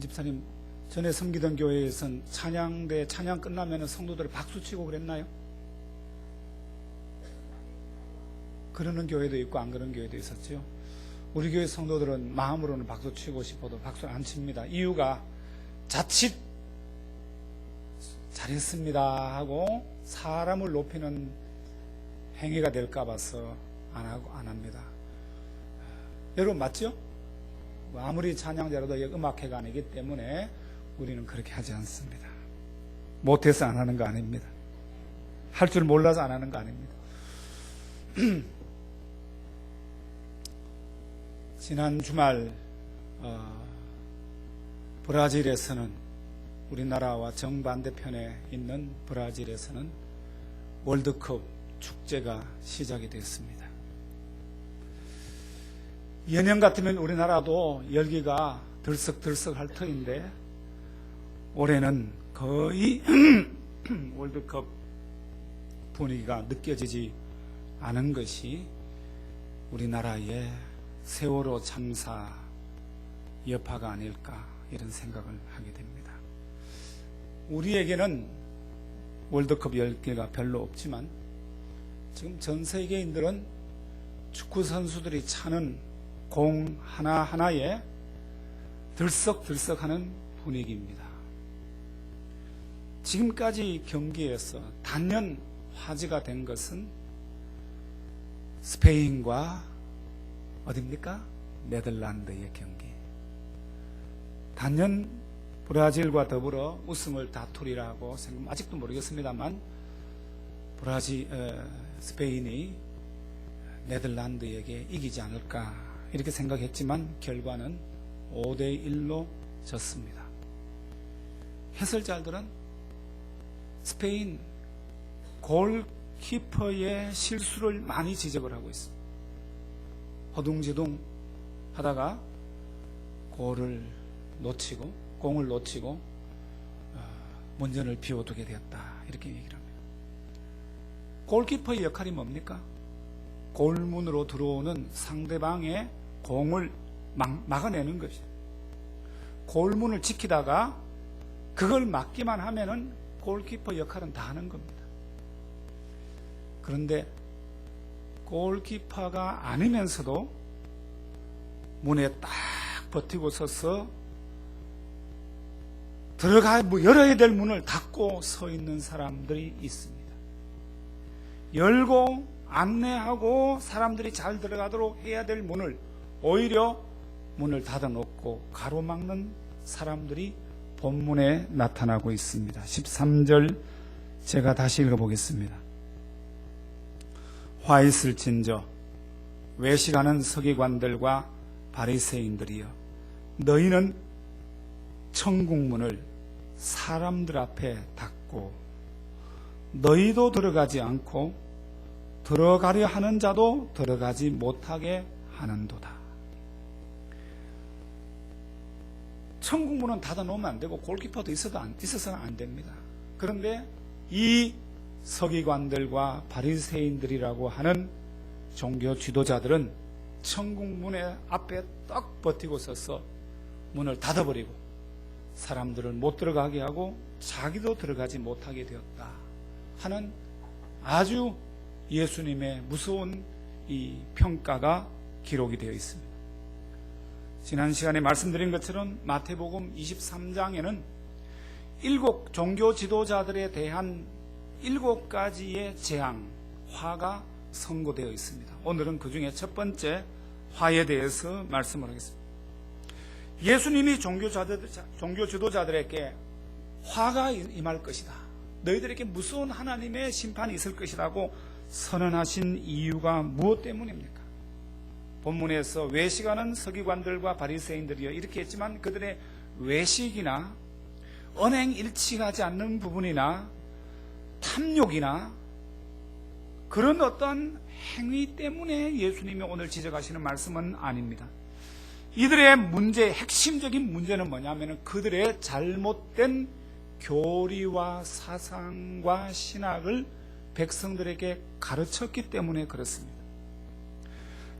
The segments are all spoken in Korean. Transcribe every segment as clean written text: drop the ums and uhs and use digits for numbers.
집사님, 전에 섬기던 교회에선 찬양대 찬양 끝나면 성도들이 박수치고 그랬나요? 그러는 교회도 있고 안 그러는 교회도 있었죠. 우리 교회 성도들은 마음으로는 박수치고 싶어도 박수를 안 칩니다. 이유가 자칫 잘했습니다 하고 사람을 높이는 행위가 될까 봐서 안 합니다. 여러분 맞죠? 아무리 찬양자라도 음악회가 아니기 때문에 우리는 그렇게 하지 않습니다. 못해서 안 하는 거 아닙니다. 할 줄 몰라서 안 하는 거 아닙니다. 지난 주말 브라질에서는, 우리나라와 정반대편에 있는 브라질에서는 월드컵 축제가 시작이 됐습니다. 예년 같으면 우리나라도 열기가 들썩들썩할 터인데 올해는 거의 월드컵 분위기가 느껴지지 않은 것이 우리나라의 세월호 참사 여파가 아닐까, 이런 생각을 하게 됩니다. 우리에게는 월드컵 열기가 별로 없지만 지금 전 세계인들은 축구 선수들이 차는 공 하나하나에 들썩들썩하는 분위기입니다. 지금까지 경기에서 단연 화제가 된 것은 스페인과 어딥니까? 네덜란드의 경기. 단연 브라질과 더불어 우승을 다투리라고 생각, 아직도 모르겠습니다만 스페인이 네덜란드에게 이기지 않을까 이렇게 생각했지만 결과는 5대1로 졌습니다. 해설자들은 스페인 골키퍼의 실수를 많이 지적을 하고 있습니다. 허둥지둥 하다가 공을 놓치고 문전을 비워두게 되었다, 이렇게 얘기를 합니다. 골키퍼의 역할이 뭡니까? 골문으로 들어오는 상대방의 공을 막아내는 것이죠. 골문을 지키다가 그걸 막기만 하면은 골키퍼 역할은 다 하는 겁니다. 그런데 골키퍼가 아니면서도 문에 딱 버티고 서서 열어야 될 문을 닫고 서 있는 사람들이 있습니다. 열고 안내하고 사람들이 잘 들어가도록 해야 될 문을 오히려 문을 닫아놓고 가로막는 사람들이 본문에 나타나고 있습니다. 13절 제가 다시 읽어보겠습니다. 화 있을진저 외식하는 서기관들과 바리새인들이여, 너희는 천국문을 사람들 앞에 닫고 너희도 들어가지 않고 들어가려 하는 자도 들어가지 못하게 하는도다. 천국문은 닫아놓으면 안 되고 골키퍼도 있어서는 안 됩니다. 그런데 이 서기관들과 바리새인들이라고 하는 종교 지도자들은 천국문의 앞에 딱 버티고 서서 문을 닫아버리고 사람들을 못 들어가게 하고 자기도 들어가지 못하게 되었다 하는 아주 예수님의 무서운 이 평가가 기록이 되어 있습니다. 지난 시간에 말씀드린 것처럼 마태복음 23장에는 7 종교 지도자들에 대한 7가지의 재앙, 화가 선고되어 있습니다. 오늘은 그 중에 첫 번째 화에 대해서 말씀을 하겠습니다. 예수님이 종교 지도자들에게 화가 임할 것이다, 너희들에게 무서운 하나님의 심판이 있을 것이라고 선언하신 이유가 무엇 때문입니까? 본문에서 외식하는 서기관들과 바리새인들이여 이렇게 했지만 그들의 외식이나 언행 일치하지 않는 부분이나 탐욕이나 그런 어떤 행위 때문에 예수님이 오늘 지적하시는 말씀은 아닙니다. 이들의 핵심적인 문제는 뭐냐면 그들의 잘못된 교리와 사상과 신학을 백성들에게 가르쳤기 때문에 그렇습니다.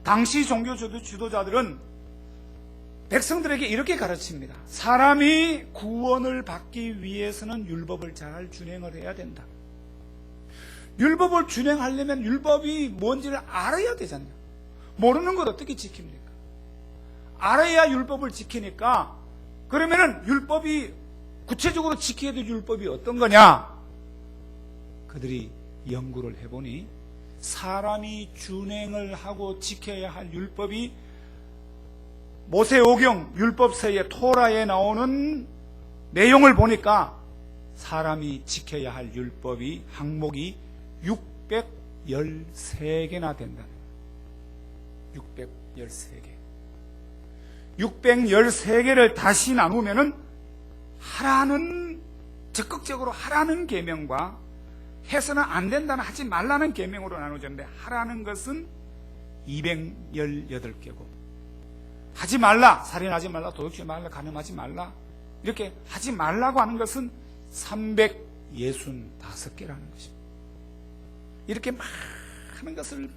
당시 종교 지도자들은 백성들에게 이렇게 가르칩니다. 사람이 구원을 받기 위해서는 율법을 잘 준행을 해야 된다. 율법을 준행하려면 율법이 뭔지를 알아야 되잖아요. 모르는 걸 어떻게 지킵니까? 알아야 율법을 지키니까, 그러면은 율법이 구체적으로 지켜야 될 율법이 어떤 거냐? 그들이 연구를 해보니 사람이 준행을 하고 지켜야 할 율법이 모세오경 율법서의 토라에 나오는 내용을 보니까 사람이 지켜야 할 율법이 항목이 613개나 된다는 거예요. 613개. 613개를 다시 나누면은 하라는, 적극적으로 하라는 계명과 해서는 안 된다는, 하지 말라는 계명으로 나누어졌는데, 하라는 것은 218개고, 하지 말라, 살인하지 말라, 도둑질하지 말라, 간음하지 말라, 이렇게 하지 말라고 하는 것은 365개라는 것입니다. 이렇게 많은 것을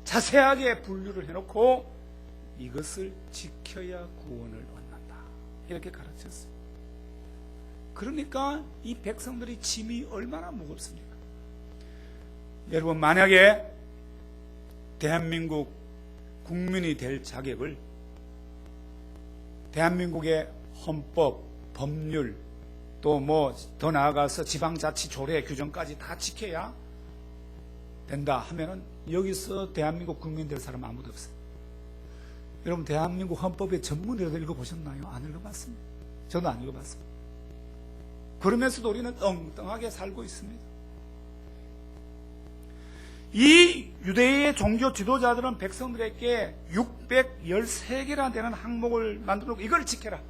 자세하게 분류를 해놓고 이것을 지켜야 구원을 얻는다, 이렇게 가르쳤습니다. 그러니까 이 백성들의 짐이 얼마나 무겁습니까? 여러분, 만약에 대한민국 국민이 될 자격을 대한민국의 헌법, 법률, 또 뭐 더 나아가서 지방자치 조례 규정까지 다 지켜야 된다 하면은 여기서 대한민국 국민 될 사람 아무도 없어요. 여러분, 대한민국 헌법의 전문이라도 읽어보셨나요? 안 읽어봤습니다. 저도 안 읽어봤습니다. 그러면서도 우리는 엉뚱하게 살고 있습니다. 이 유대의 종교 지도자들은 백성들에게 613개나 되는 항목을 만들어 놓고 이걸 지켜라,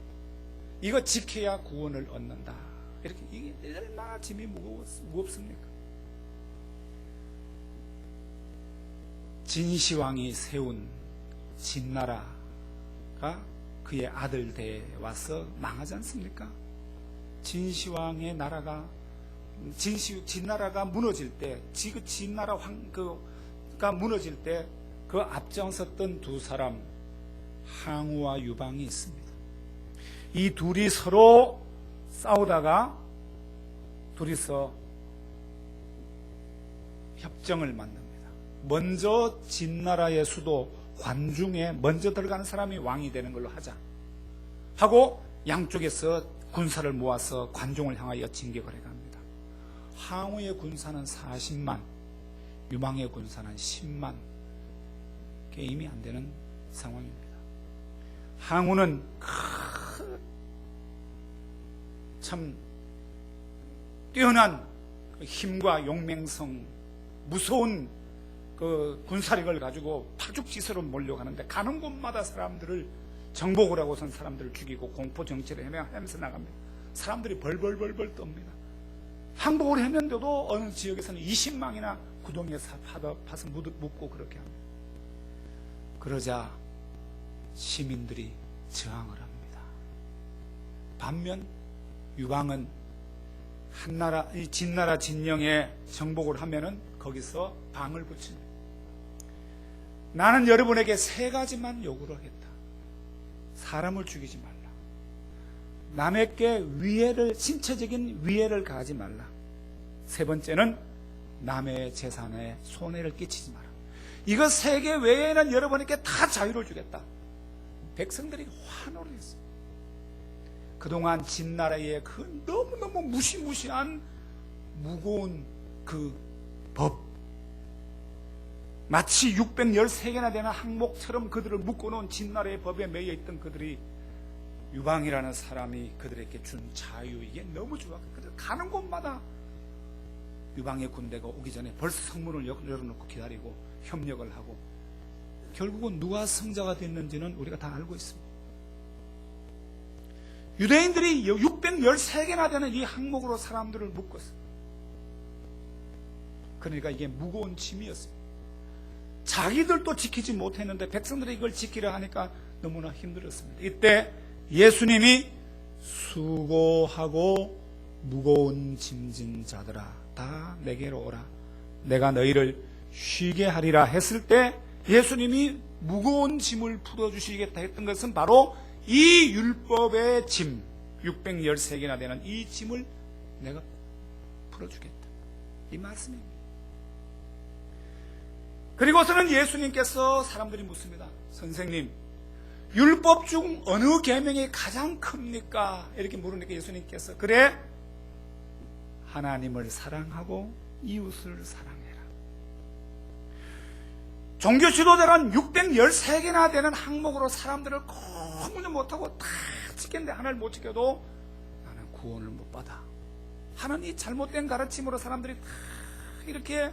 이거 지켜야 구원을 얻는다, 이렇게. 이게 얼마나 짐이 무겁습니까? 진시황이 세운 진나라가 그의 아들 대에 와서 망하지 않습니까? 진시황의 나라가, 진나라가 무너질 때, 진나라가 무너질 때 그 앞장섰던 두 사람, 항우와 유방이 있습니다. 이 둘이 서로 싸우다가 둘이서 협정을 만듭니다. 먼저 진나라의 수도 관중에 먼저 들어가는 사람이 왕이 되는 걸로 하자 하고 양쪽에서 군사를 모아서 관중을 향하여 진격을 해갑니다. 항우의 군사는 40만, 유방의 군사는 10만, 게임이 안 되는 상황입니다. 항우는 참 뛰어난 힘과 용맹성, 무서운 그 군사력을 가지고 파죽지세로 몰려가는데, 가는 곳마다 사람들을, 정복을 하고선 사람들을 죽이고 공포 정치를 하면서 나갑니다. 사람들이 벌벌벌벌 떱니다. 항복을 했는데도 어느 지역에서는 20망이나 구덩이에 파서 묻고 그렇게 합니다. 그러자 시민들이 저항을 합니다. 반면 유방은 이 진나라 진영에 정복을 하면은 거기서 방을 붙입니다. 나는 여러분에게 3가지만 요구를 하겠다. 사람을 죽이지 말라. 남에게 신체적인 위해를 가하지 말라. 3번째는 남의 재산에 손해를 끼치지 마라. 이거 3개 외에는 여러분에게 다 자유를 주겠다. 백성들이 환호를 했어요. 그동안 진나라의 그 너무너무 무시무시한 무거운 그 법, 마치 613개나 되는 항목처럼 그들을 묶어놓은 진나라의 법에 매여 있던 그들이, 유방이라는 사람이 그들에게 준 자유, 이게 너무 좋았고, 그들 가는 곳마다 유방의 군대가 오기 전에 벌써 성문을 열어놓고 기다리고 협력을 하고, 결국은 누가 성자가 됐는지는 우리가 다 알고 있습니다. 유대인들이 613개나 되는 이 항목으로 사람들을 묶었어요. 그러니까 이게 무거운 짐이었어요. 자기들도 지키지 못했는데 백성들이 이걸 지키려 하니까 너무나 힘들었습니다. 이때 예수님이 수고하고 무거운 짐진 자들아 다 내게로 오라, 내가 너희를 쉬게 하리라 했을 때 예수님이 무거운 짐을 풀어주시겠다 했던 것은 바로 이 율법의 짐, 613개나 되는 이 짐을 내가 풀어주겠다. 이 말씀입니다. 그리고서는 예수님께서 사람들이 묻습니다. 선생님, 율법 중 어느 계명이 가장 큽니까? 이렇게 물으니까 예수님께서 그래, 하나님을 사랑하고 이웃을 사랑해라. 종교 지도자는 613개나 되는 항목으로 사람들을 공부 못하고 다 지켰는데 하나를 못 지켜도 나는 구원을 못 받아. 하는 이 잘못된 가르침으로 사람들이 다 이렇게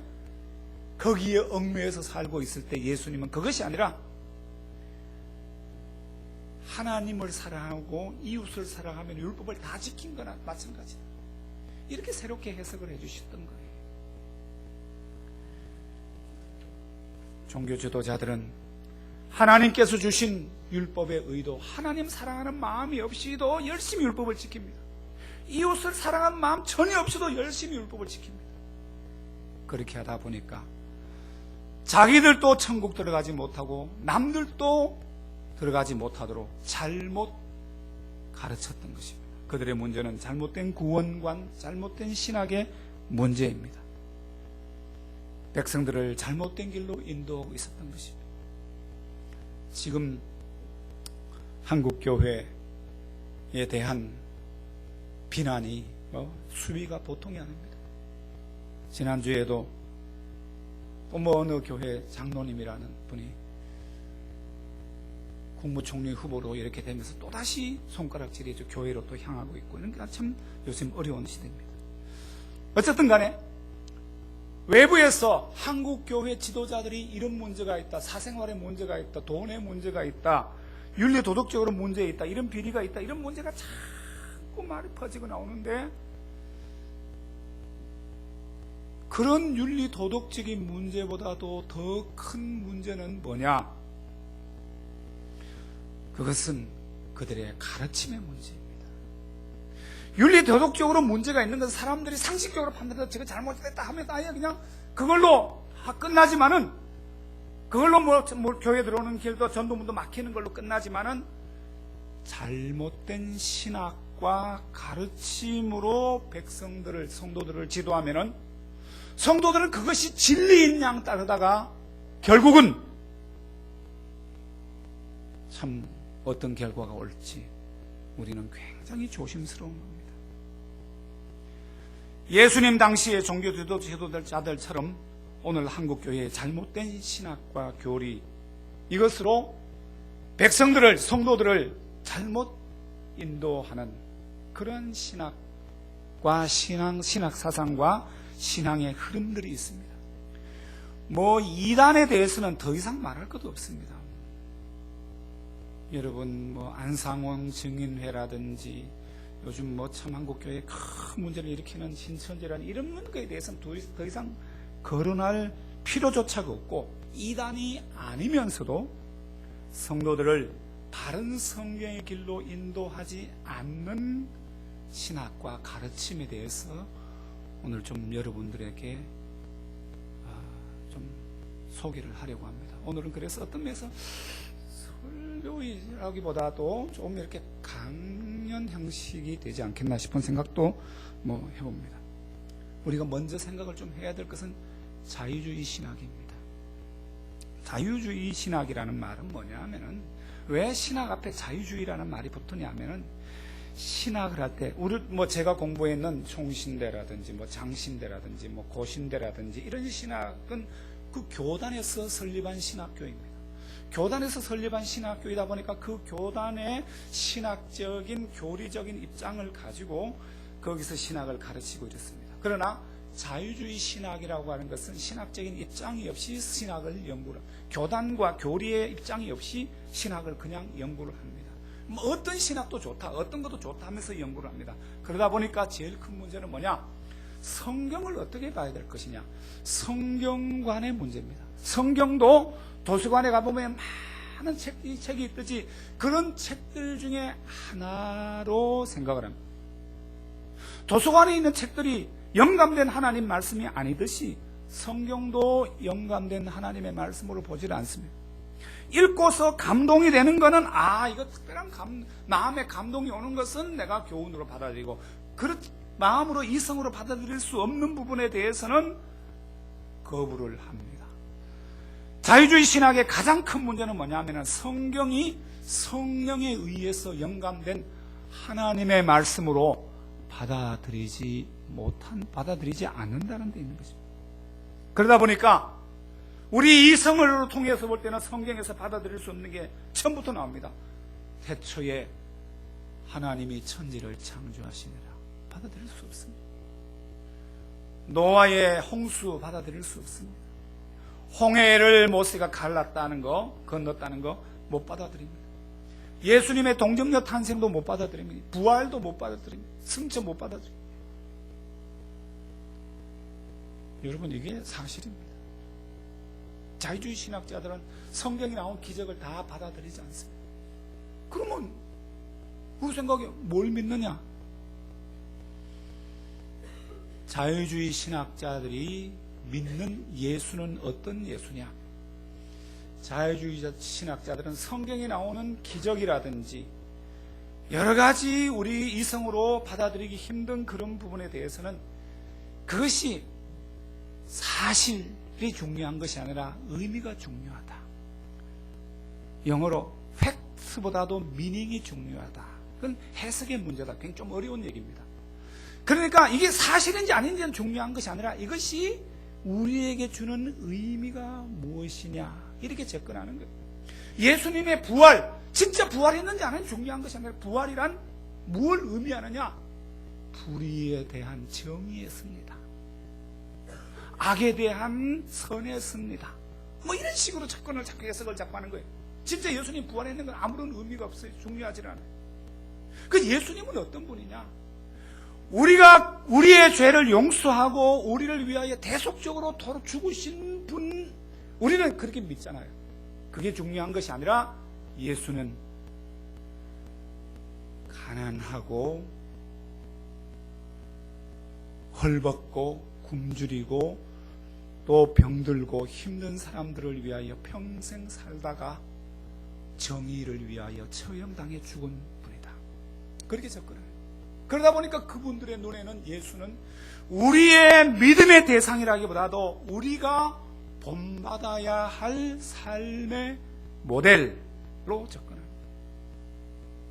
거기에 얽매여서 살고 있을 때 예수님은 그것이 아니라 하나님을 사랑하고 이웃을 사랑하면 율법을 다 지킨 거나 마찬가지다. 이렇게 새롭게 해석을 해주셨던 거예요. 종교 지도자들은 하나님께서 주신 율법의 의도, 하나님 사랑하는 마음이 없이도 열심히 율법을 지킵니다. 이웃을 사랑하는 마음 전혀 없이도 열심히 율법을 지킵니다. 그렇게 하다 보니까 자기들도 천국 들어가지 못하고 남들도 들어가지 못하도록 잘못 가르쳤던 것입니다. 그들의 문제는 잘못된 구원관, 잘못된 신학의 문제입니다. 백성들을 잘못된 길로 인도하고 있었던 것입니다. 지금 한국교회에 대한 비난이 수위가 보통이 아닙니다. 지난주에도 어느 교회 장로님이라는 분이 국무총리 후보로 이렇게 되면서 또다시 손가락질이 교회로 또 향하고 있고, 그러니까 참 요즘 어려운 시대입니다. 어쨌든 간에 외부에서 한국교회 지도자들이 이런 문제가 있다, 사생활에 문제가 있다, 돈에 문제가 있다, 윤리 도덕적으로 문제 있다, 이런 비리가 있다, 이런 문제가 자꾸 말이 퍼지고 나오는데, 그런 윤리 도덕적인 문제보다도 더 큰 문제는 뭐냐? 그것은 그들의 가르침의 문제입니다. 윤리 도덕적으로 문제가 있는 것은 사람들이 상식적으로 판단해서 제가 잘못했다 하면 아예 그냥 그걸로 끝나지만은, 그걸로 뭐 교회 들어오는 길도 전도문도 막히는 걸로 끝나지만은, 잘못된 신학과 가르침으로 백성들을, 성도들을 지도하면은 성도들은 그것이 진리인 양 따르다가 결국은 참 어떤 결과가 올지 우리는 굉장히 조심스러운 겁니다. 예수님 당시의 종교 지도자들처럼 오늘 한국교회의 잘못된 신학과 교리, 이것으로 백성들을, 성도들을 잘못 인도하는 그런 신학과 신학 사상과 신앙의 흐름들이 있습니다. 이단에 대해서는 더 이상 말할 것도 없습니다. 여러분, 안상원 증인회라든지 요즘 참 한국교회에 큰 문제를 일으키는 신천지라는 이런 문제에 대해서는 더 이상 거론할 필요조차가 없고, 이단이 아니면서도 성도들을 바른 성경의 길로 인도하지 않는 신학과 가르침에 대해서 오늘 좀 여러분들에게 좀 소개를 하려고 합니다. 오늘은 그래서 어떤 면에서 설교라기보다도 좀 이렇게 강연 형식이 되지 않겠나 싶은 생각도 해봅니다. 우리가 먼저 생각을 좀 해야 될 것은 자유주의 신학입니다. 자유주의 신학이라는 말은 뭐냐 하면은, 왜 신학 앞에 자유주의라는 말이 붙으냐면은, 신학을 할 때 제가 공부했는 총신대라든지 장신대라든지 고신대라든지 이런 신학은 그 교단에서 설립한 신학교입니다. 교단에서 설립한 신학교이다 보니까 그 교단의 신학적인 교리적인 입장을 가지고 거기서 신학을 가르치고 이렇습니다. 그러나 자유주의 신학이라고 하는 것은 신학적인 입장이 없이 신학을 연구를, 교단과 교리의 입장이 없이 신학을 그냥 연구를 합니다. 어떤 신학도 좋다, 어떤 것도 좋다 하면서 연구를 합니다. 그러다 보니까 제일 큰 문제는 뭐냐? 성경을 어떻게 봐야 될 것이냐? 성경관의 문제입니다. 성경도 도서관에 가보면 많은 책이 있듯이 그런 책들 중에 하나로 생각을 합니다. 도서관에 있는 책들이 영감된 하나님 말씀이 아니듯이 성경도 영감된 하나님의 말씀으로 보질 않습니다. 읽고서 감동이 되는 거는 이거 특별한 마음의 감동이 오는 것은 내가 교훈으로 받아들이고, 마음으로 이성으로 받아들일 수 없는 부분에 대해서는 거부를 합니다. 자유주의 신학의 가장 큰 문제는 뭐냐면 성경이 성령에 의해서 영감된 하나님의 말씀으로 받아들이지 않는다는 데 있는 것입니다. 그러다 보니까 우리 이성을 통해서 볼 때는 성경에서 받아들일 수 없는 게 처음부터 나옵니다. 태초에 하나님이 천지를 창조하시니라. 받아들일 수 없습니다. 노아의 홍수 받아들일 수 없습니다. 홍해를 모세가 갈랐다는 거, 건넜다는 거 못 받아들입니다. 예수님의 동정녀 탄생도 못 받아들입니다. 부활도 못 받아들입니다. 승천 못 받아들입니다. 여러분, 이게 사실입니다. 자유주의 신학자들은 성경에 나온 기적을 다 받아들이지 않습니다. 그러면 우리 생각에 뭘 믿느냐? 자유주의 신학자들이 믿는 예수는 어떤 예수냐? 자유주의 신학자들은 성경에 나오는 기적이라든지 여러 가지 우리 이성으로 받아들이기 힘든 그런 부분에 대해서는 그것이 사실이 중요한 것이 아니라 의미가 중요하다. 영어로 팩트보다도 미닝이 중요하다. 그건 해석의 문제다. 굉장히 좀 어려운 얘기입니다. 그러니까 이게 사실인지 아닌지는 중요한 것이 아니라 이것이 우리에게 주는 의미가 무엇이냐, 이렇게 접근하는 거예요. 예수님의 부활, 진짜 부활했는지 안 했는지 중요한 것이 아니라 부활이란 뭘 의미하느냐? 불의에 대한 정의의 승리다. 악에 대한 선의 승리다. 뭐 이런 식으로 접근을 자꾸 해석을 자꾸 하는 거예요. 진짜 예수님 부활했는 건 아무런 의미가 없어요. 중요하지 않아요. 그 예수님은 어떤 분이냐? 우리가 우리의 죄를 용서하고 우리를 위하여 대속적으로 죽으신 분, 우리는 그렇게 믿잖아요. 그게 중요한 것이 아니라 예수는 가난하고 헐벗고 굶주리고 또 병들고 힘든 사람들을 위하여 평생 살다가 정의를 위하여 처형당해 죽은 분이다. 그렇게 접근해요. 그러다 보니까 그분들의 눈에는 예수는 우리의 믿음의 대상이라기보다도 우리가 본받아야 할 삶의 모델로 접근합니다.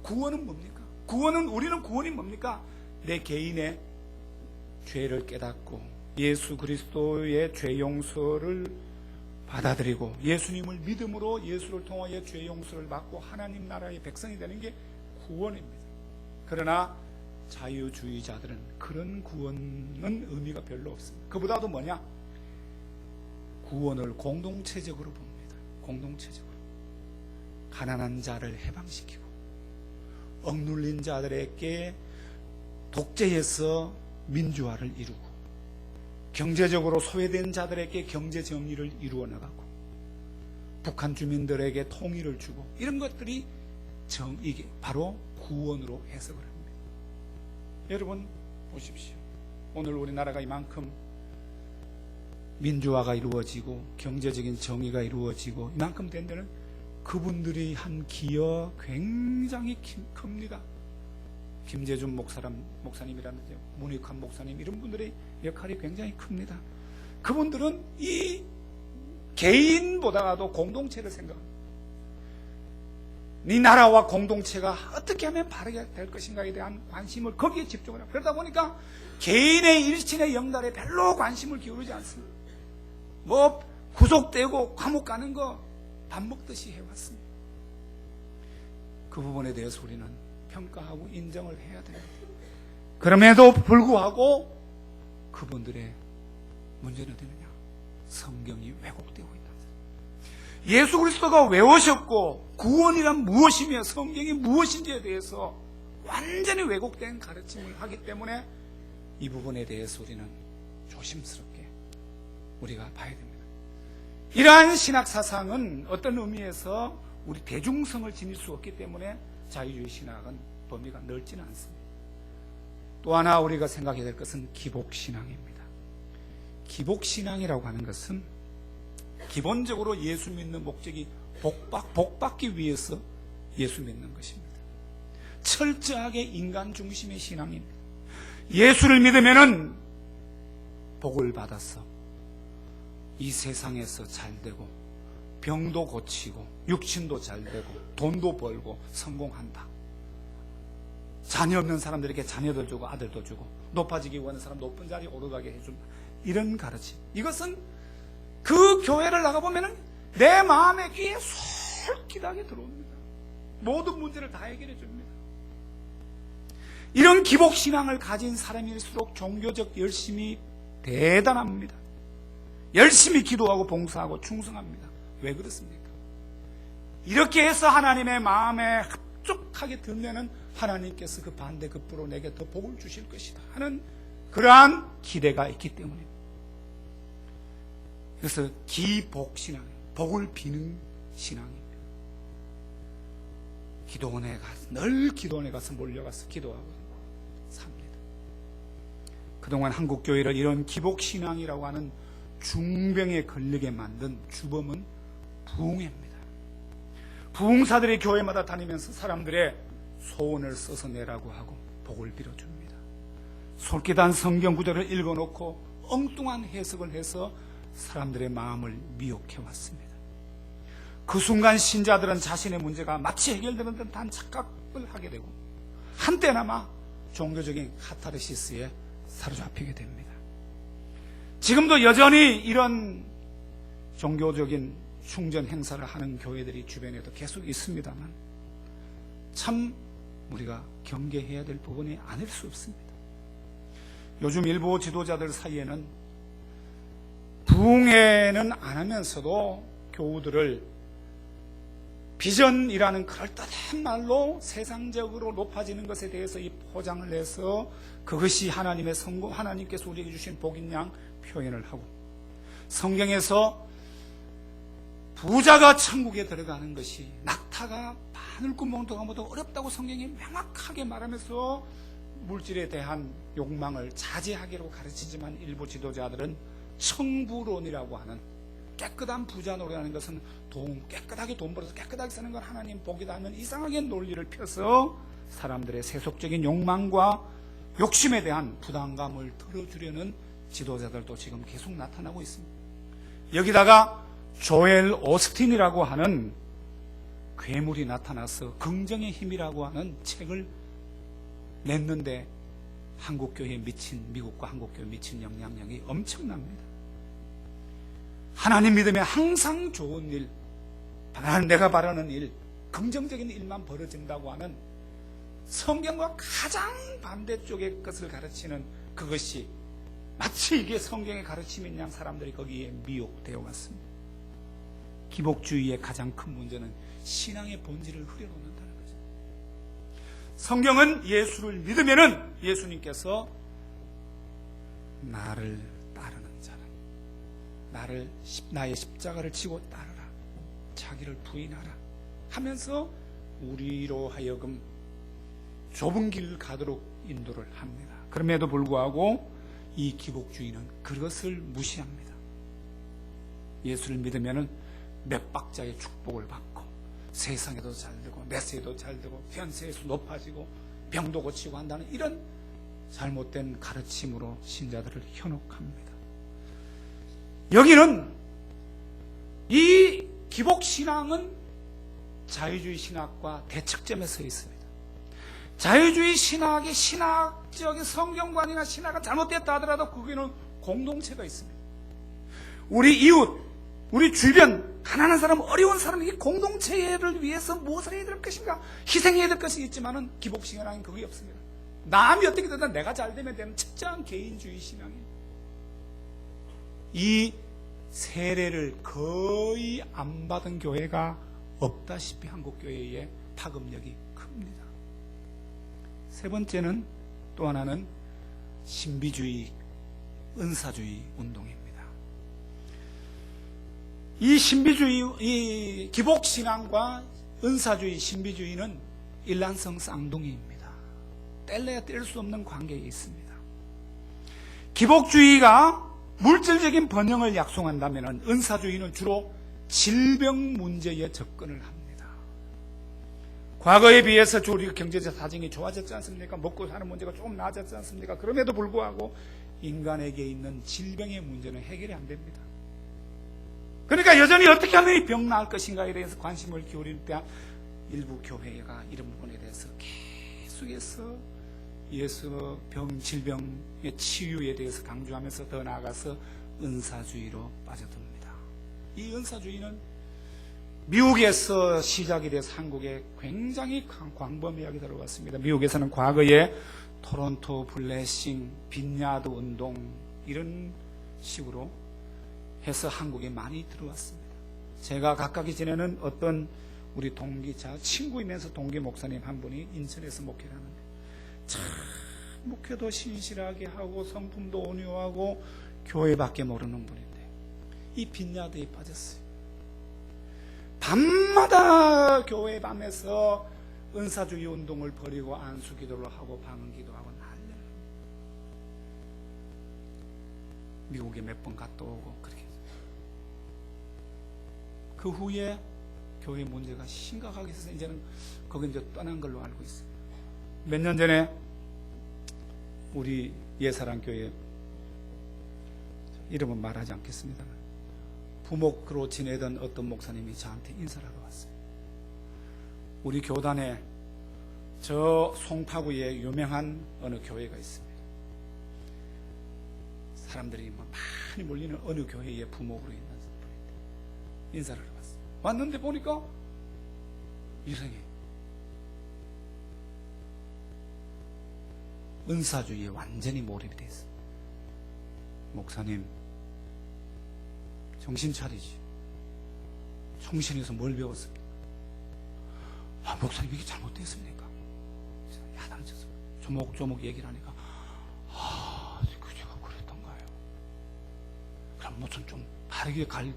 구원은 뭡니까? 우리는 구원이 뭡니까? 내 개인의 죄를 깨닫고 예수 그리스도의 죄 용서를 받아들이고 예수님을 믿음으로 예수를 통하여 죄 용서를 받고 하나님 나라의 백성이 되는 게 구원입니다. 그러나 자유주의자들은 그런 구원은 의미가 별로 없습니다. 그보다도 뭐냐? 구원을 공동체적으로 봅니다. 공동체적으로. 가난한 자를 해방시키고 억눌린 자들에게 독재에서 민주화를 이루고 경제적으로 소외된 자들에게 경제 정의를 이루어 나가고 북한 주민들에게 통일을 주고 이런 것들이 이게 바로 구원으로 해석을 합니다. 여러분 보십시오. 오늘 우리나라가 이만큼 민주화가 이루어지고 경제적인 정의가 이루어지고 이만큼 된 데는 그분들이 한 기여 굉장히 큽니다. 김재준 목사님이라든지 문익환 목사님 이런 분들의 역할이 굉장히 큽니다. 그분들은 이 개인보다도 공동체를 생각합니다. 네 나라와 공동체가 어떻게 하면 바르게 될 것인가에 대한 관심을 거기에 집중을 합니다. 그러다 보니까 개인의 일신의 영달에 별로 관심을 기울이지 않습니다. 뭐 구속되고 감옥 가는 거 밥 먹듯이 해왔습니다. 그 부분에 대해서 우리는 평가하고 인정을 해야 됩니다. 그럼에도 불구하고 그분들의 문제는 어디느냐? 성경이 왜곡되고 있다. 예수 그리스도가 왜 오셨고 구원이란 무엇이며 성경이 무엇인지에 대해서 완전히 왜곡된 가르침을 하기 때문에 이 부분에 대해서 우리는 조심스럽게 우리가 봐야 됩니다. 이러한 신학 사상은 어떤 의미에서 우리 대중성을 지닐 수 없기 때문에 자유주의 신학은 범위가 넓지는 않습니다. 또 하나 우리가 생각해야 될 것은 기복신앙입니다. 기복신앙이라고 하는 것은 기본적으로 예수 믿는 목적이 복받기 위해서 예수 믿는 것입니다. 철저하게 인간 중심의 신앙입니다. 예수를 믿으면은 복을 받아서 이 세상에서 잘되고 병도 고치고 육신도 잘되고 돈도 벌고 성공한다. 자녀 없는 사람들에게 자녀도 주고 아들도 주고 높아지기 원하는 사람 높은 자리에 오르게 해준다. 이런 가르침. 이것은 그 교회를 나가보면 내 마음의 귀에 솔깃하게 들어옵니다. 모든 문제를 다 해결해 줍니다. 이런 기복신앙을 가진 사람일수록 종교적 열심이 대단합니다. 열심히 기도하고 봉사하고 충성합니다. 왜 그렇습니까? 이렇게 해서 하나님의 마음에 합족하게 들면은 하나님께서 그 반대 급부로 내게 더 복을 주실 것이다 하는 그러한 기대가 있기 때문입니다. 그래서 기복신앙, 복을 비는 신앙입니다. 기도원에 가서, 늘 기도원에 가서 몰려가서 기도하고 삽니다. 그동안 한국교회를 이런 기복신앙이라고 하는 중병에 걸리게 만든 주범은 부흥회입니다. 부흥사들이 교회마다 다니면서 사람들의 소원을 써서 내라고 하고 복을 빌어줍니다. 솔깃한 성경 구절을 읽어놓고 엉뚱한 해석을 해서 사람들의 마음을 미혹해왔습니다. 그 순간 신자들은 자신의 문제가 마치 해결되는 듯한 착각을 하게 되고 한때나마 종교적인 카타르시스에 사로잡히게 됩니다. 지금도 여전히 이런 종교적인 충전 행사를 하는 교회들이 주변에도 계속 있습니다만 참 우리가 경계해야 될 부분이 아닐 수 없습니다. 요즘 일부 지도자들 사이에는 부흥회는 안 하면서도 교우들을 비전이라는 그럴듯한 말로 세상적으로 높아지는 것에 대해서 이 포장을 해서 그것이 하나님의 성공, 하나님께서 우리에게 주신 복인 양 표현을 하고 성경에서 부자가 천국에 들어가는 것이 낙타가 바늘구멍 들어가기보다 어렵다고 성경이 명확하게 말하면서 물질에 대한 욕망을 자제하기로 가르치지만 일부 지도자들은 청부론이라고 하는 깨끗한 부자 노래하는 것은 깨끗하게 돈 벌어서 깨끗하게 사는 건 하나님 복이다 하는 이상하게 논리를 펴서 사람들의 세속적인 욕망과 욕심에 대한 부담감을 덜어주려는 지도자들도 지금 계속 나타나고 있습니다. 여기다가 조엘 오스틴이라고 하는 괴물이 나타나서 긍정의 힘이라고 하는 책을 냈는데 한국교회에 미친, 미국과 한국교회에 미친 영향력이 엄청납니다. 하나님 믿으면 항상 좋은 일, 내가 바라는 일, 긍정적인 일만 벌어진다고 하는 성경과 가장 반대쪽의 것을 가르치는 그것이 마치 이게 성경의 가르침인 양 사람들이 거기에 미혹되어 갔습니다. 기복주의의 가장 큰 문제는 신앙의 본질을 흐려놓는다는 거죠. 성경은 예수를 믿으면은 예수님께서 나를 따르는 자는 나의 십자가를 지고 따르라, 자기를 부인하라 하면서 우리로 하여금 좁은 길을 가도록 인도를 합니다. 그럼에도 불구하고 이 기복주의는 그것을 무시합니다. 예수를 믿으면은 몇 박자의 축복을 받고 세상에도 잘되고 매세에도 잘되고 현세에서 높아지고 병도 고치고 한다는 이런 잘못된 가르침으로 신자들을 현혹합니다. 여기는 이 기복신앙은 자유주의 신학과 대척점에 서 있습니다. 자유주의 신학의 신학적인 성경관이나 신학이 잘못됐다 하더라도 거기는 공동체가 있습니다. 우리 이웃, 우리 주변 가난한 사람, 어려운 사람, 이 공동체를 위해서 무엇을 해야 될 것인가, 희생해야 될 것이 있지만은 기복신앙은 그게 없습니다. 남이 어떻게 되든 내가 잘 되면 되는 철저한 개인주의 신앙이에요. 이 세례를 거의 안 받은 교회가 없다시피 한국교회의 파급력이 큽니다. 세 번째는 또 하나는 신비주의, 은사주의 운동입니다. 이 신비주의, 이 기복신앙과 은사주의, 신비주의는 일란성 쌍둥이입니다. 뗄래야 뗄 수 없는 관계에 있습니다. 기복주의가 물질적인 번영을 약속한다면 은사주의는 주로 질병 문제에 접근을 합니다. 과거에 비해서 우리 경제적 사정이 좋아졌지 않습니까? 먹고 사는 문제가 조금 나아졌지 않습니까? 그럼에도 불구하고 인간에게 있는 질병의 문제는 해결이 안 됩니다. 그러니까 여전히 어떻게 하면 이 병 나을 것인가에 대해서 관심을 기울일 때 일부 교회가 이런 부분에 대해서 계속해서 예수 질병의 치유에 대해서 강조하면서 더 나아가서 은사주의로 빠져듭니다. 이 은사주의는 미국에서 시작이 돼서 한국에 굉장히 광범위하게 들어왔습니다. 미국에서는 과거에 토론토 블레싱, 빈야드 운동 이런 식으로 해서 한국에 많이 들어왔습니다. 제가 가까이 지내는 어떤 우리 동기자 친구이면서 동기 목사님 한 분이 인천에서 목회를 하는데 참 목회도 신실하게 하고 성품도 온유하고 교회밖에 모르는 분인데 이 빈야드에 빠졌어요. 밤마다 교회 밤에서 은사주의 운동을 벌이고 안수기도를 하고 방언기도하고 난리를 미국에 몇 번 갔다 오고 그렇게 그 후에 교회 문제가 심각하게 있어서 이제는 거기 이제 떠난 걸로 알고 있어요. 몇 년 전에 우리 예사랑교회 이름은 말하지 않겠습니다만 부목으로 지내던 어떤 목사님이 저한테 인사를 하러 왔어요. 우리 교단에 저 송파구에 유명한 어느 교회가 있습니다. 사람들이 많이 몰리는 어느 교회의 부목으로 있는 분인데 인사를 하러 왔어요. 왔는데 보니까 이상해. 은사주의에 완전히 몰입이 돼 있어요. 목사님 정신 차리지. 정신에서 뭘 배웠습니까? 목사님 이게 잘못됐습니까? 야단쳐서 조목조목 얘기를 하니까 제가 그랬던가요? 그럼 무슨 좀 바르게 갈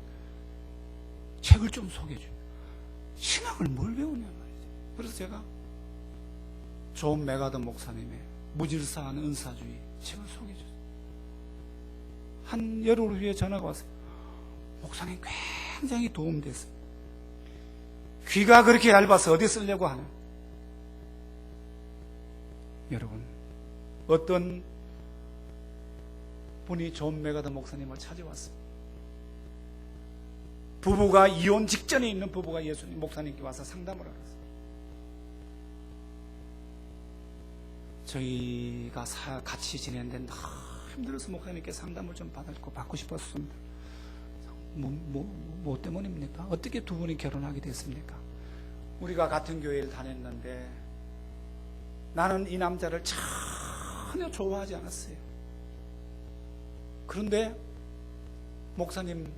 책을 좀 소개해줘. 신학을 뭘 배우냐 말이죠. 그래서 제가 존 메가더 목사님의 무질서한 은사주의 책을 소개해줬어요. 한 열흘 후에 전화가 왔어요. 목사님 굉장히 도움됐어요. 귀가 그렇게 얇아서 어디 쓰려고 하나? 여러분, 어떤 분이 존 메가더 목사님을 찾아왔어요. 부부가 이혼 직전에 있는 부부가 예수님 목사님께 와서 상담을 하셨어요. 저희가 같이 지냈는데 너무 힘들어서 목사님께 상담을 좀 받고 싶었습니다. 뭐 때문입니까? 어떻게 두 분이 결혼하게 됐습니까? 우리가 같은 교회를 다녔는데 나는 이 남자를 전혀 좋아하지 않았어요. 그런데 목사님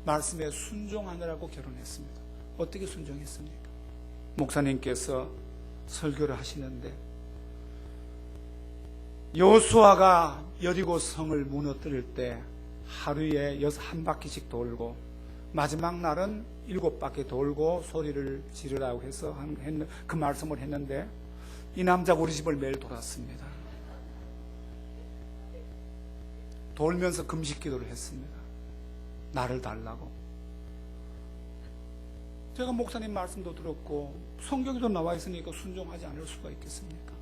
말씀에 순종하느라고 결혼했습니다. 어떻게 순종했습니까? 목사님께서 설교를 하시는데 여호수아가 여리고 성을 무너뜨릴 때 하루에 한 바퀴씩 돌고 마지막 날은 7바퀴 돌고 소리를 지르라고 해서 그 말씀을 했는데 이 남자가 우리 집을 매일 돌았습니다. 돌면서 금식 기도를 했습니다. 나를 달라고. 제가 목사님 말씀도 들었고 성경에도 나와 있으니까 순종하지 않을 수가 있겠습니까?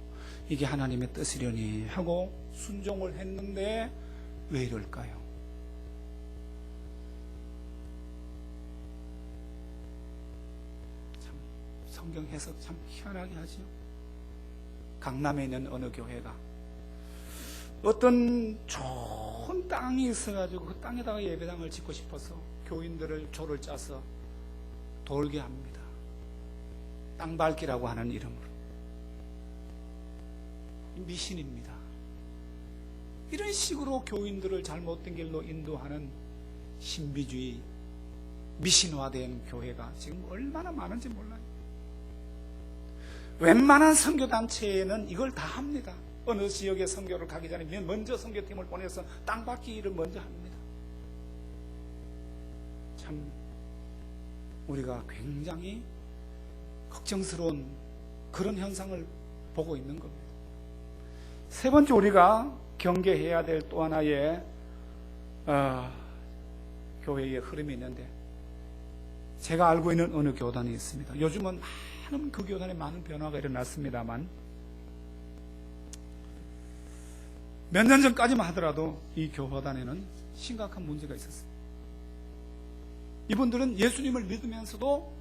이게 하나님의 뜻이려니 하고 순종을 했는데 왜 이럴까요? 참 성경 해석 참 희한하게 하죠. 강남에 있는 어느 교회가 어떤 좋은 땅이 있어가지고 그 땅에다가 예배당을 짓고 싶어서 교인들을 조를 짜서 돌게 합니다. 땅밟기라고 하는 이름으로. 미신입니다. 이런 식으로 교인들을 잘못된 길로 인도하는 신비주의, 미신화된 교회가 지금 얼마나 많은지 몰라요. 웬만한 선교단체에는 이걸 다 합니다. 어느 지역에 선교를 가기 전에 먼저 선교팀을 보내서 땅받기 일을 먼저 합니다. 참 우리가 굉장히 걱정스러운 그런 현상을 보고 있는 겁니다. 세 번째 우리가 경계해야 될 또 하나의 교회의 흐름이 있는데 제가 알고 있는 어느 교단이 있습니다. 요즘은 많은 그 교단에 많은 변화가 일어났습니다만 몇 년 전까지만 하더라도 이 교단에는 심각한 문제가 있었어요. 이분들은 예수님을 믿으면서도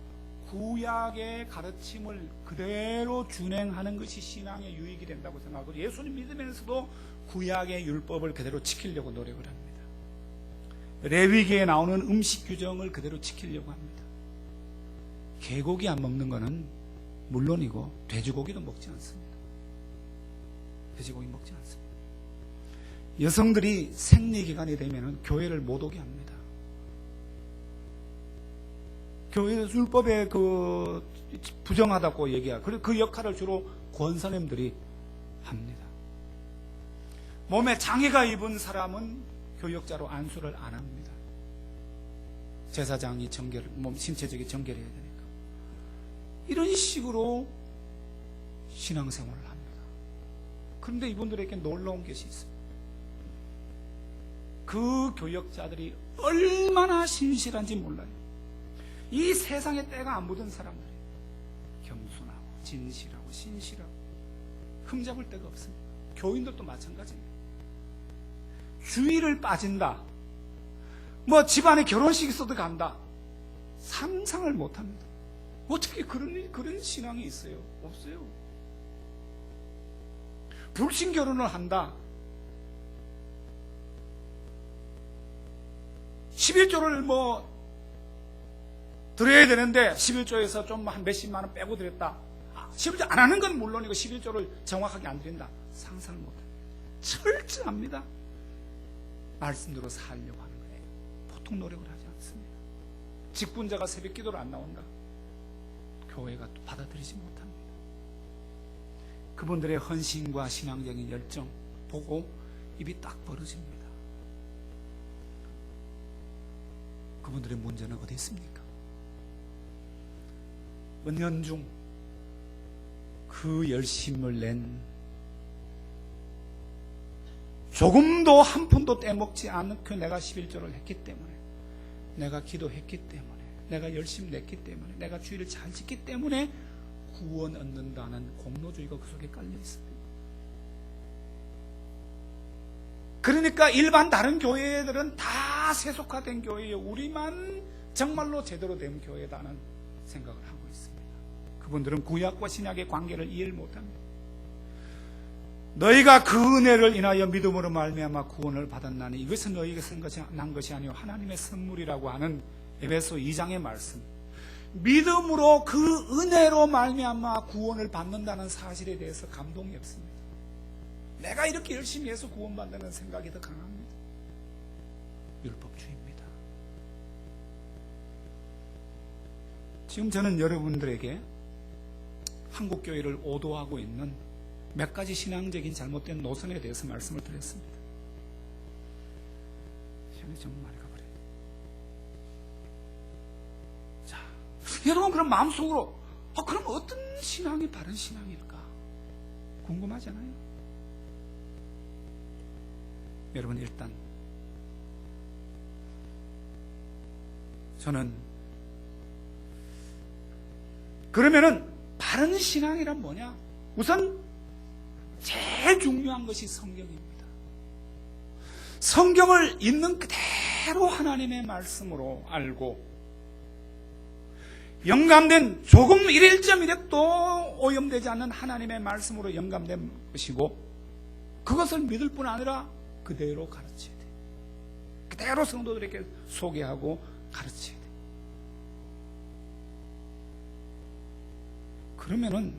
구약의 가르침을 그대로 준행하는 것이 신앙의 유익이 된다고 생각하고, 예수님 믿으면서도 구약의 율법을 그대로 지키려고 노력을 합니다. 레위기에 나오는 음식 규정을 그대로 지키려고 합니다. 개고기 안 먹는 것은 물론이고 돼지고기도 먹지 않습니다. 돼지고기 먹지 않습니다. 여성들이 생리기간이 되면 교회를 못 오게 합니다. 교회 율법에 부정하다고 얘기하고, 그리고 그 역할을 주로 권사님들이 합니다. 몸에 장애가 입은 사람은 교역자로 안수를 안 합니다. 제사장이 신체적인 정결을 해야 되니까. 이런 식으로 신앙생활을 합니다. 그런데 이분들에게 놀라운 것이 있습니다. 그 교역자들이 얼마나 신실한지 몰라요. 이 세상에 때가 안 묻은 사람들이 겸손하고 진실하고 신실하고 흠잡을 데가 없습니다. 교인들도 마찬가지입니다. 주일을 빠진다, 집안에 결혼식 있어도 간다, 상상을 못합니다. 어떻게 그런 신앙이 있어요? 없어요. 불신 결혼을 한다, 11조를 드려야 되는데 11조에서 좀 한 몇십만 원 빼고 드렸다. 11조 안 하는 건 물론이고 11조를 정확하게 안 드린다. 상상을 못합니다. 철저합니다. 말씀대로 살려고 하는 거예요. 보통 노력을 하지 않습니다. 직분자가 새벽 기도를 안 나온다, 교회가 또 받아들이지 못합니다. 그분들의 헌신과 신앙적인 열정 보고 입이 딱 벌어집니다. 그분들의 문제는 어디 있습니까? 은연중 그 열심을 낸, 조금도 한 푼도 떼먹지 않고 내가 11조를 했기 때문에, 내가 기도했기 때문에, 내가 열심히 냈기 때문에, 내가 주의를 잘 지켰기 때문에 구원 얻는다는 공로주의가 그 속에 깔려 있습니다. 그러니까 일반 다른 교회들은 다 세속화된 교회예요. 우리만 정말로 제대로 된 교회다는 생각을 하고 있습니다. 그분들은 구약과 신약의 관계를 이해를 못합니다. 너희가 그 은혜를 인하여 믿음으로 말미암아 구원을 받았나니 이것은 너희에게 난 것이 아니요 하나님의 선물이라고 하는 에베소 2장의 말씀. 믿음으로 그 은혜로 말미암아 구원을 받는다는 사실에 대해서 감동이 없습니다. 내가 이렇게 열심히 해서 구원받는다는 생각이 더 강합니다. 율법주의입니다. 지금 저는 여러분들에게 한국교회를 오도하고 있는 몇 가지 신앙적인 잘못된 노선에 대해서 말씀을 드렸습니다. 시간이 좀 많이 가버려요. 자, 여러분 그럼 마음속으로 그럼 어떤 신앙이 바른 신앙일까 궁금하잖아요. 여러분 일단 저는 그러면은 바른 신앙이란 뭐냐? 우선 제일 중요한 것이 성경입니다. 성경을 있는 그대로 하나님의 말씀으로 알고 영감된 조금 1.1획도 오염되지 않는 하나님의 말씀으로 영감된 것이고 그것을 믿을 뿐 아니라 그대로 가르쳐야 돼. 그대로 성도들에게 소개하고 가르쳐야 돼. 그러면은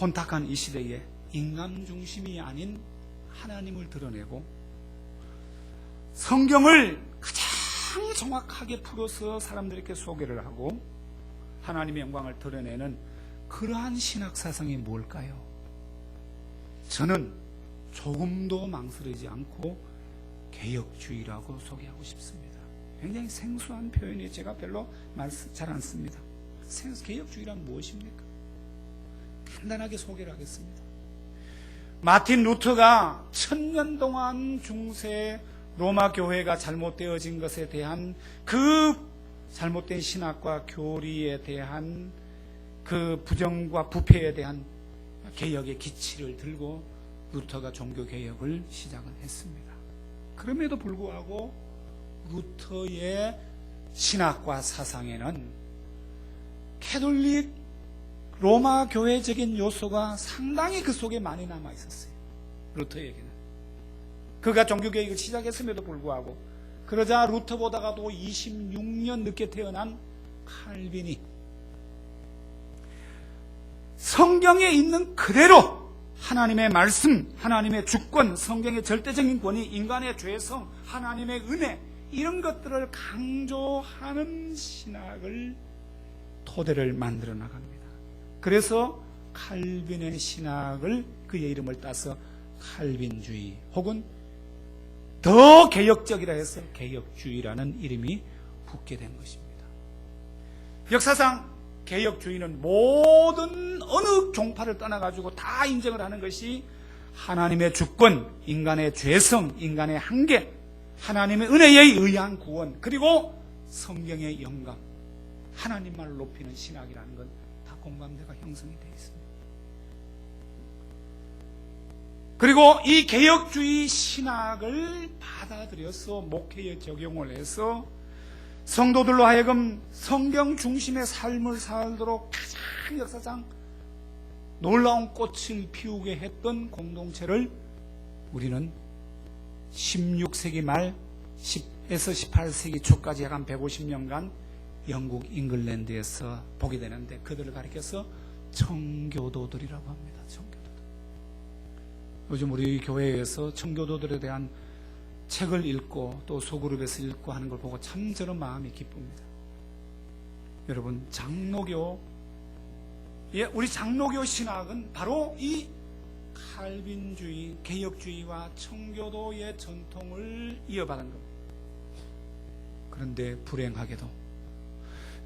혼탁한 이 시대에 인간 중심이 아닌 하나님을 드러내고 성경을 가장 정확하게 풀어서 사람들에게 소개를 하고 하나님의 영광을 드러내는 그러한 신학사상이 뭘까요? 저는 조금도 망설이지 않고 개혁주의라고 소개하고 싶습니다. 굉장히 생소한 표현이 제가 별로 잘 안 씁니다. 개혁주의란 무엇입니까? 간단하게 소개를 하겠습니다. 마틴 루터가 1000년 동안 중세 로마 교회가 잘못되어진 것에 대한 그 잘못된 신학과 교리에 대한 그 부정과 부패에 대한 개혁의 기치를 들고 루터가 종교개혁을 시작을 했습니다. 그럼에도 불구하고 루터의 신학과 사상에는 캐톨릭 로마 교회적인 요소가 상당히 그 속에 많이 남아 있었어요. 루터에게는. 그가 종교개혁을 시작했음에도 불구하고, 그러자 루터보다가도 26년 늦게 태어난 칼빈이 성경에 있는 그대로 하나님의 말씀, 하나님의 주권, 성경의 절대적인 권위, 인간의 죄성, 하나님의 은혜, 이런 것들을 강조하는 신학을 토대를 만들어 나갑니다. 그래서 칼빈의 신학을, 그의 이름을 따서 칼빈주의 혹은 더 개혁적이라 해서 개혁주의라는 이름이 붙게 된 것입니다. 역사상 개혁주의는 모든 어느 종파를 떠나가지고 다 인정을 하는 것이 하나님의 주권, 인간의 죄성, 인간의 한계, 하나님의 은혜에 의한 구원, 그리고 성경의 영감, 하나님만을 높이는 신학이라는 건 다 공감대가 형성이 되어 있습니다. 그리고 이 개혁주의 신학을 받아들여서 목회에 적용을 해서 성도들로 하여금 성경 중심의 삶을 살도록 가장 역사상 놀라운 꽃을 피우게 했던 공동체를 우리는 16세기 말 10에서 18세기 초까지 약 한 150년간 영국 잉글랜드에서 보게 되는데, 그들을 가리켜서 청교도들이라고 합니다. 청교도들. 요즘 우리 교회에서 청교도들에 대한 책을 읽고 또 소그룹에서 읽고 하는 걸 보고 참 저는 마음이 기쁩니다. 여러분, 장로교, 우리 장로교 신학은 바로 이 칼빈주의, 개혁주의와 청교도의 전통을 이어받은 겁니다. 그런데 불행하게도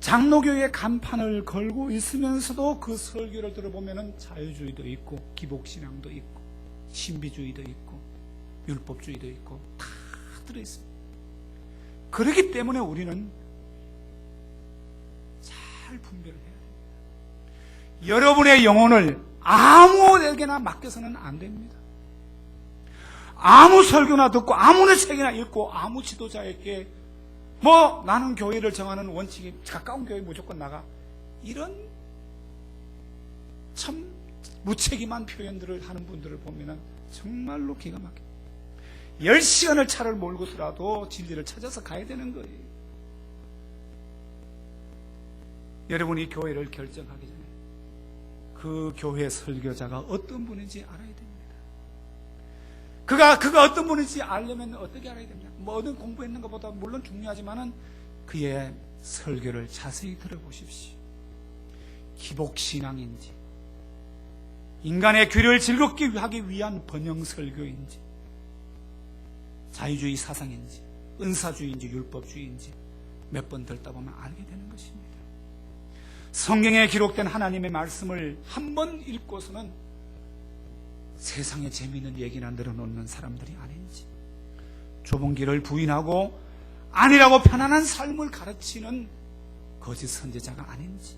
장로교의 간판을 걸고 있으면서도 그 설교를 들어보면 자유주의도 있고 기복신앙도 있고 신비주의도 있고 율법주의도 있고 다 들어있습니다. 그렇기 때문에 우리는 잘 분별을 해야 됩니다. 여러분의 영혼을 아무에게나 맡겨서는 안 됩니다. 아무 설교나 듣고 아무나 책이나 읽고 아무 지도자에게 나는 교회를 정하는 원칙이 가까운 교회 무조건 나가, 이런 참 무책임한 표현들을 하는 분들을 보면 정말로 기가 막혀요. 10시간을 차를 몰고서라도 진리를 찾아서 가야 되는 거예요. 여러분이 교회를 결정하기 전에 그 교회 설교자가 어떤 분인지 알아야 됩니다. 그가 어떤 분인지 알려면 어떻게 알아야 됩니까? 뭐든 공부했는 것보다 물론 중요하지만은 그의 설교를 자세히 들어보십시오. 기복신앙인지, 인간의 귀를 즐겁게 하기 위한 번영 설교인지, 자유주의 사상인지, 은사주의인지, 율법주의인지 몇 번 듣다 보면 알게 되는 것입니다. 성경에 기록된 하나님의 말씀을 한 번 읽고서는 세상에 재미있는 얘기나 늘어놓는 사람들이 아닌지, 좁은 길을 부인하고 아니라고 편안한 삶을 가르치는 거짓 선지자가 아닌지,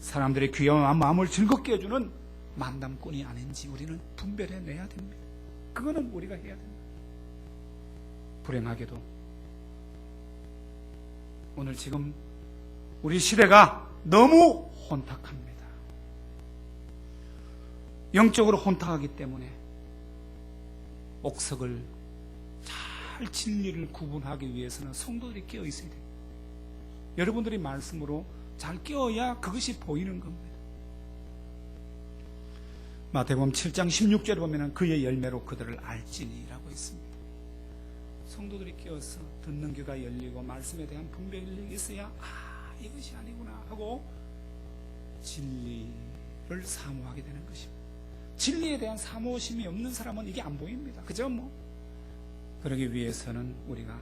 사람들의 귀여운 마음을 즐겁게 해주는 만담꾼이 아닌지 우리는 분별해내야 됩니다. 그거는 우리가 해야 됩니다. 불행하게도 오늘 지금 우리 시대가 너무 혼탁합니다. 영적으로 혼탁하기 때문에 옥석을 잘 진리를 구분하기 위해서는 성도들이 깨어 있어야 돼요. 여러분들이 말씀으로 잘 깨어야 그것이 보이는 겁니다. 마태복음 7장 16절에 보면 그의 열매로 그들을 알지니라고 있습니다. 성도들이 깨어서 듣는 귀가 열리고 말씀에 대한 분별력이 있어야 이것이 아니구나 하고 진리를 사모하게 되는 것입니다. 진리에 대한 사모심이 없는 사람은 이게 안 보입니다. 그죠? 그러기 위해서는 우리가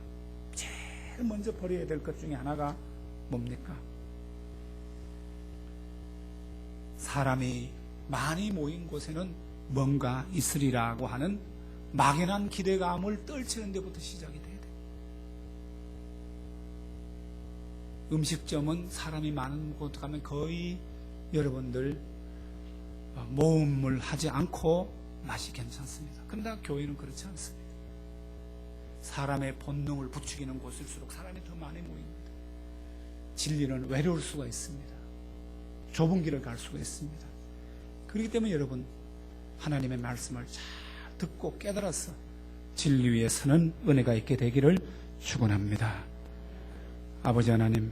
제일 먼저 버려야 될 것 중에 하나가 뭡니까? 사람이 많이 모인 곳에는 뭔가 있으리라고 하는 막연한 기대감을 떨치는 데부터 시작이 돼야 돼. 음식점은 사람이 많은 곳 가면 거의 여러분들 모험을 하지 않고 맛이 괜찮습니다. 그러나 교회는 그렇지 않습니다. 사람의 본능을 부추기는 곳일수록 사람이 더 많이 모입니다. 진리는 외로울 수가 있습니다. 좁은 길을 갈 수가 있습니다. 그렇기 때문에 여러분, 하나님의 말씀을 잘 듣고 깨달아서 진리 위에 서는 은혜가 있게 되기를 축원합니다. 아버지 하나님,